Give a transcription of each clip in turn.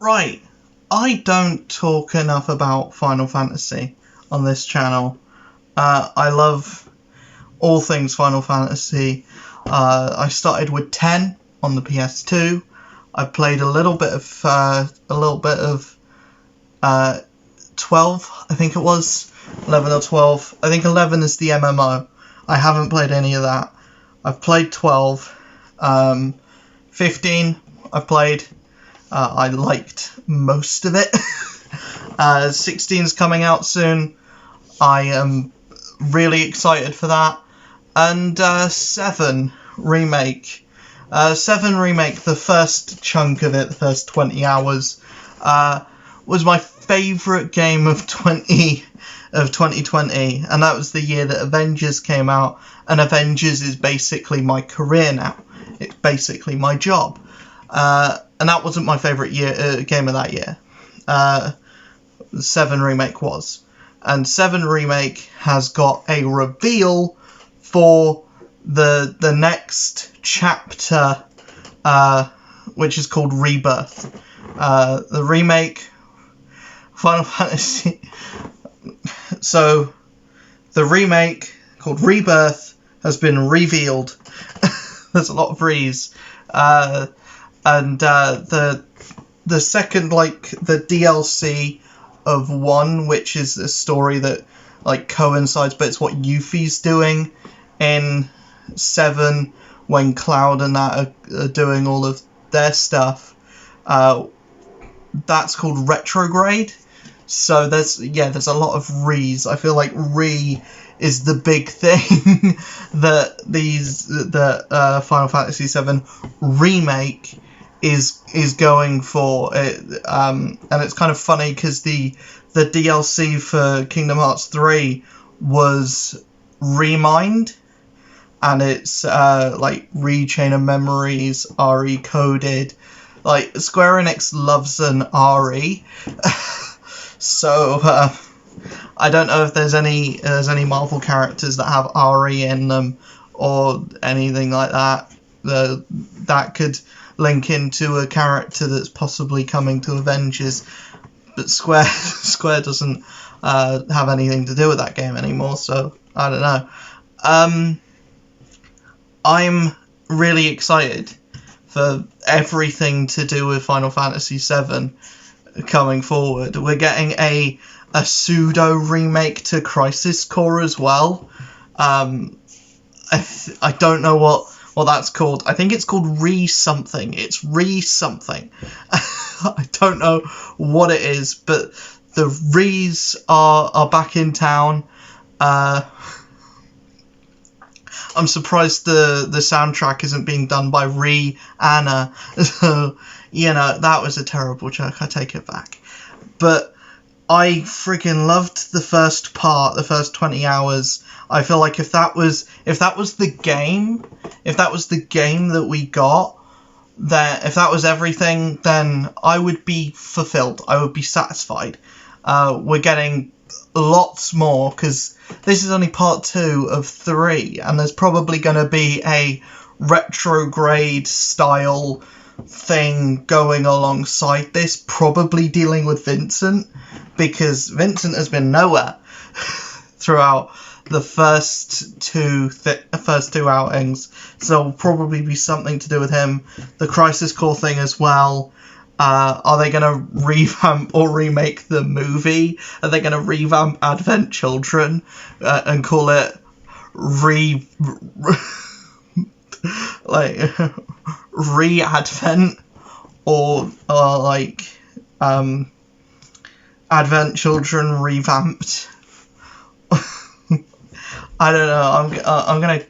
Right, I don't talk enough about Final Fantasy on this channel. I love all things Final Fantasy. I started with 10 on the PS2. I played a little bit of 12. I think it was 11 or 12. I think 11 is the MMO. I haven't played any of that. I've played 12. 15 I've played. I liked most of it. 16's coming out soon. I am really excited for that. And 7 Remake. 7 Remake, the first chunk of it, the first 20 hours, was my favourite game of 2020, and that was the year that Avengers came out, and Avengers is basically my career now. It's basically my job. And that wasn't my favourite game of that year. 7 Remake was. And 7 Remake has got a reveal for the next chapter, which is called Rebirth. The remake, Final Fantasy. So, the remake called Rebirth has been revealed. There's a lot of re's. And the second, the DLC of 1, which is a story that coincides, but it's what Yuffie's doing in 7 when Cloud and that are doing all of their stuff. That's called Retrograde. So there's a lot of re's. I feel like re is the big thing that Final Fantasy VII Remake is going for. And it's kind of funny because the DLC for Kingdom Hearts 3 was Remind, and it's Rechain of Memories, RE coded. Square Enix loves an RE. So I don't know if there's any Marvel characters that have RE in them or anything like that. That could link into a character that's possibly coming to Avengers, but Square doesn't have anything to do with that game anymore. So I don't know. I'm really excited for everything to do with Final Fantasy VII coming forward. We're getting a pseudo remake to Crisis Core as well. I don't know what that's called. I think it's called Re-something. It's Re-something. I don't know what it is, but the Re's are back in town. I'm surprised the soundtrack isn't being done by Rihanna. So, that was a terrible joke. I take it back. But I freaking loved the first part, the first 20 hours. I feel like if that was the game that we got, then if that was everything, then I would be fulfilled. I would be satisfied. We're getting lots more, because this is only part 2 of 3, and there's probably going to be a retrograde style thing going alongside this, probably dealing with Vincent, because Vincent has been nowhere throughout the first two outings, so there'll probably be something to do with him. The Crisis Core thing as well. Are they going to revamp or remake the movie? Are they going to revamp Advent Children and call it Re-Advent, or Advent Children revamped? I don't know. I'm gonna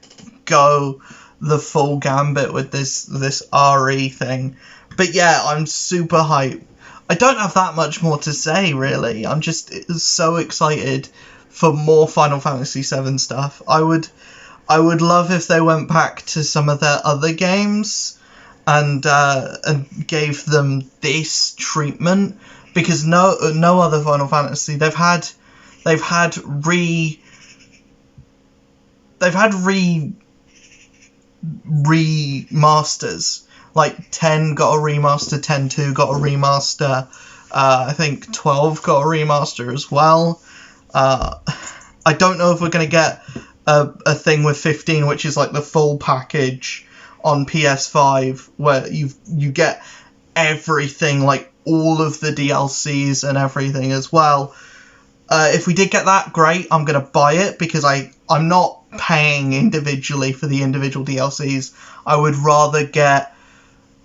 go the full gambit with this RE thing. But yeah, I'm super hyped. I don't have that much more to say, really. I'm just so excited for more Final Fantasy VII stuff. I would love if they went back to some of their other games and gave them this treatment, because no other Final Fantasy, they've had remasters Like 10 got a remaster, 10.2 got a remaster. I think 12 got a remaster as well. I don't know if we're going to get a thing with 15, which is like the full package on PS5, where you get everything, like all of the DLCs and everything as well. If we did get that, great. I'm going to buy it because I'm not paying individually for the individual DLCs. I would rather get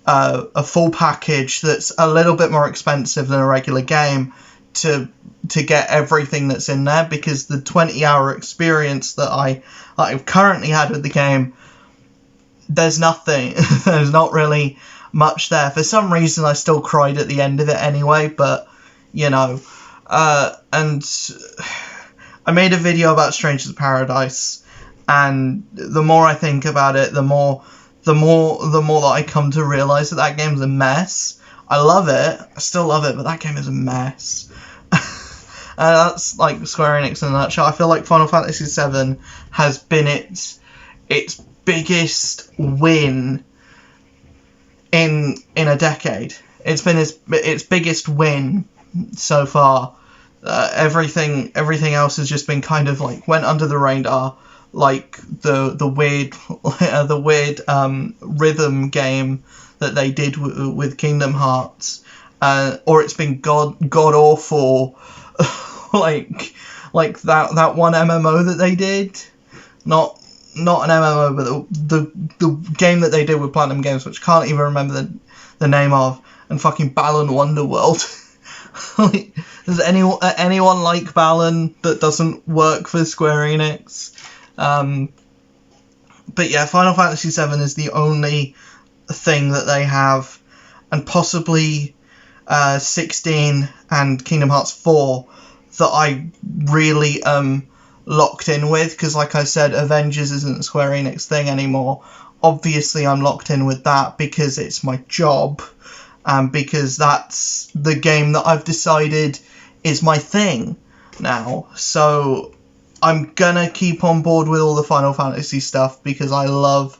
a full package that's a little bit more expensive than a regular game to get everything that's in there, because the 20-hour experience that I've currently had with the game, there's nothing. There's not really much there. For some reason, I still cried at the end of it anyway, but, you know. And I made a video about Strangers of Paradise, and the more I think about it, the more that I come to realise that game's a mess. I love it, I still love it, but that game is a mess. That's like Square Enix in a nutshell. I feel like Final Fantasy VII has been its biggest win in a decade. It's been its biggest win so far. Everything else has just been kind of like went under the radar, like the weird rhythm game that they did with Kingdom Hearts, or it's been god awful, like that one MMO that they did, not an MMO, but the game that they did with Platinum Games, which I can't even remember the name of, and fucking Balan Wonderworld. Like, does anyone like Balan that doesn't work for Square Enix? But yeah, Final Fantasy VII is the only thing that they have, and possibly 16 and Kingdom Hearts 4 that I really locked in with, because like I said, Avengers isn't a Square Enix thing anymore. Obviously I'm locked in with that because it's my job, and because that's the game that I've decided is my thing now. So I'm gonna keep on board with all the Final Fantasy stuff because I love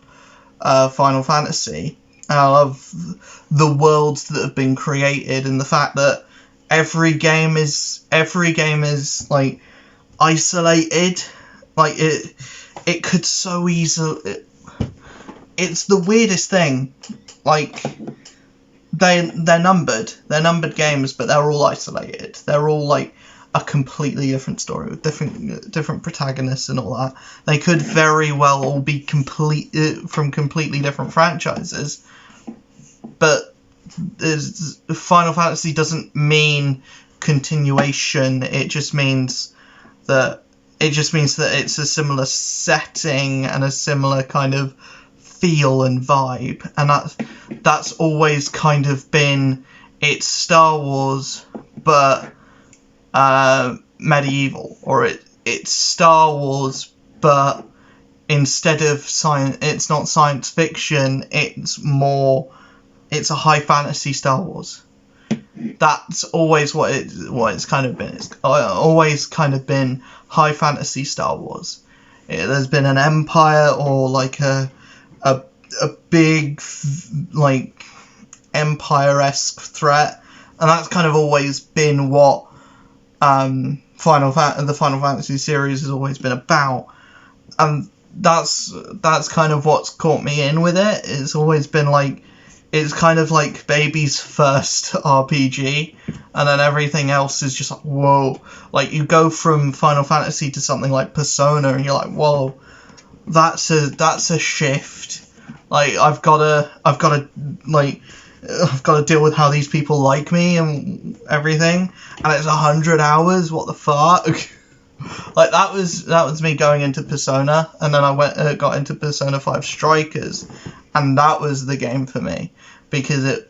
Final Fantasy, and I love the worlds that have been created, and the fact that every game is like isolated. Like it could so easily. It's the weirdest thing. Like they're numbered games, but they're all isolated. They're all like a completely different story with different protagonists and all that. They could very well all be from completely different franchises, but Final Fantasy doesn't mean continuation. It just means that it's a similar setting and a similar kind of feel and vibe, and that's always kind of been, it's Star Wars but medieval, or it's Star Wars but instead of science, it's not science fiction, it's a high fantasy Star Wars. That's always what it's kind of been. It's always kind of been high fantasy Star Wars. There's been an empire, or like a big like empire-esque threat, and that's kind of always been what the Final Fantasy series has always been about, and that's kind of what's caught me in with it. It's always been like, it's kind of like baby's first RPG, and then everything else is just like, whoa. Like, you go from Final Fantasy to something like Persona, and you're like, whoa, that's a shift. Like, I've got to deal with how these people like me and everything, and it's 100 hours. What the fuck? Like, that was me going into Persona, and then I got into Persona 5 Strikers, and that was the game for me, because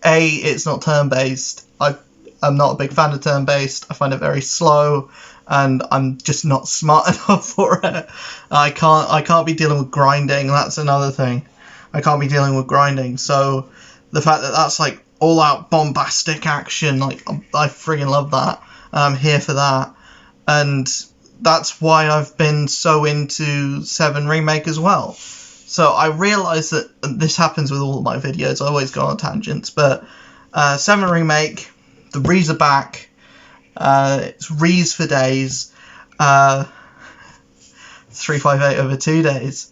it's not turn-based. I'm not a big fan of turn-based. I find it very slow, and I'm just not smart enough for it. I can't be dealing with grinding. That's another thing. I can't be dealing with grinding. So the fact that that's like all-out bombastic action, like, I freaking love that. I'm here for that. And that's why I've been so into 7 Remake as well. So I realise that this happens with all of my videos. I always go on tangents, but 7 Remake, the Rees are back. It's Rees for days. 358 over 2 days.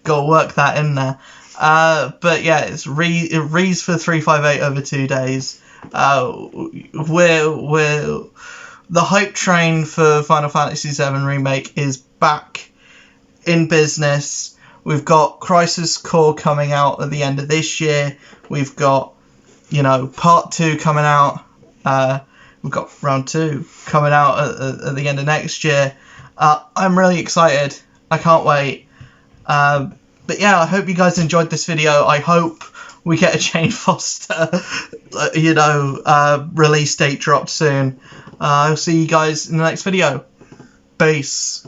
Gotta work that in there. But yeah, it's Rees for 358 over 2 days. We're the hype train for Final Fantasy VII Remake is back in business. We've got Crisis Core coming out at the end of this year. We've got, Part 2 coming out. We've got Round 2 coming out at the end of next year. I'm really excited. I can't wait. But yeah, I hope you guys enjoyed this video. I hope we get a Jane Foster, release date dropped soon. I'll see you guys in the next video. Peace.